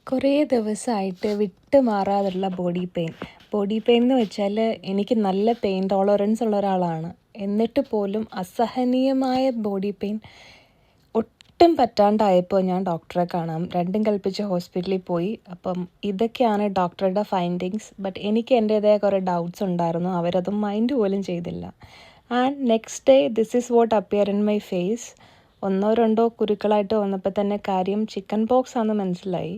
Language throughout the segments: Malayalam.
കുറേ ദിവസമായിട്ട് വിട്ടുമാറാതുള്ള ബോഡി പെയിൻ. ബോഡി പെയിൻ എന്ന് വെച്ചാൽ എനിക്ക് നല്ല പെയിൻ ടോളറൻസ് ഉള്ള ഒരാളാണ്. എന്നിട്ട് പോലും അസഹനീയമായ ബോഡി പെയിൻ ഒട്ടും പറ്റാണ്ടായപ്പോൾ ഞാൻ ഡോക്ടറെ കാണാം രണ്ടും കൽപ്പിച്ച് ഹോസ്പിറ്റലിൽ പോയി. അപ്പം ഇതൊക്കെയാണ് ഡോക്ടറുടെ ഫൈൻഡിങ്സ്. ബട്ട് എനിക്ക് എൻ്റേതായ കുറേ ഡൗട്ട്സ് ഉണ്ടായിരുന്നു. അവരത് മൈൻഡ് പോലും ചെയ്തില്ല. And next day this is what appear in my face. 1-2 കുരുക്കളായിട്ട് വന്നപ്പോൾ തന്നെ കാര്യം ചിക്കൻ പോക്സ് ആണെന്ന് മനസ്സിലായി.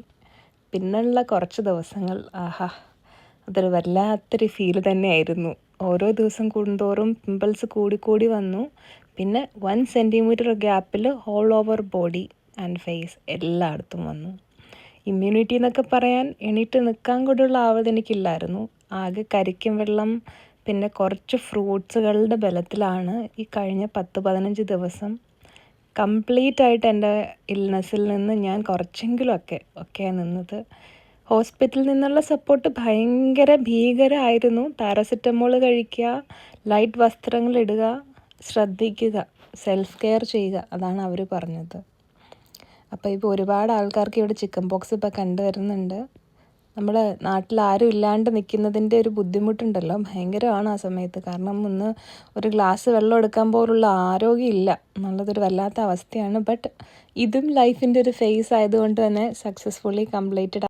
പിന്നെയുള്ള കുറച്ച് ദിവസങ്ങൾ അതൊരു വല്ലാത്തൊരു ഫീല് തന്നെയായിരുന്നു. ഓരോ ദിവസം കൂടുന്തോറും പിമ്പിൾസ് കൂടി വന്നു. പിന്നെ 1 സെൻറ്റിമീറ്റർ ഗ്യാപ്പിൽ all over body and face എല്ലായിടത്തും വന്നു. ഇമ്മ്യൂണിറ്റി എന്നൊക്കെ പറയാൻ എണീറ്റ് നിൽക്കാൻ കൂടെയുള്ള ആവത് എനിക്കില്ലായിരുന്നു. ആകെ കരിക്കും വെള്ളം പിന്നെ കുറച്ച് ഫ്രൂട്ട്സുകളുടെ ബലത്തിലാണ് ഈ കഴിഞ്ഞ 10-15 ദിവസം കംപ്ലീറ്റ് ആയിട്ട് എൻ്റെ ഇൽനെസ്സിൽ നിന്ന് ഞാൻ കുറച്ചെങ്കിലും ഒക്കെ നിന്നത്. ഹോസ്പിറ്റലിൽ നിന്നുള്ള സപ്പോർട്ട് ഭീകരമായിരുന്നു. പാരസെറ്റമോൾ കഴിക്കുക, ലൈറ്റ് വസ്ത്രങ്ങൾ ഇടുക, ശ്രദ്ധിക്കുക, സെൽഫ് കെയർ ചെയ്യുക, അതാണ് അവർ പറഞ്ഞത്. അപ്പോൾ ഇപ്പോൾ ഒരുപാട് ആൾക്കാർക്ക് ഇവിടെ ചിക്കൻ പോക്സ് ഇപ്പോൾ കണ്ടുവരുന്നുണ്ട്. നമ്മുടെ നാട്ടിൽ ആരും ഇല്ലാണ്ട് നിൽക്കുന്നതിൻ്റെ ഒരു ബുദ്ധിമുട്ടുണ്ടല്ലോ, ഭയങ്കരമാണ് ആ സമയത്ത്. കാരണം ഒരു ഗ്ലാസ് വെള്ളം എടുക്കാൻ പോലുള്ള ആരോഗ്യമില്ല എന്നുള്ളതൊരു വല്ലാത്ത അവസ്ഥയാണ്. ബട്ട് ഇതും ലൈഫിൻ്റെ ഒരു ഫേസ് ആയതുകൊണ്ട് തന്നെ സക്സസ്ഫുള്ളി കംപ്ലീറ്റഡ്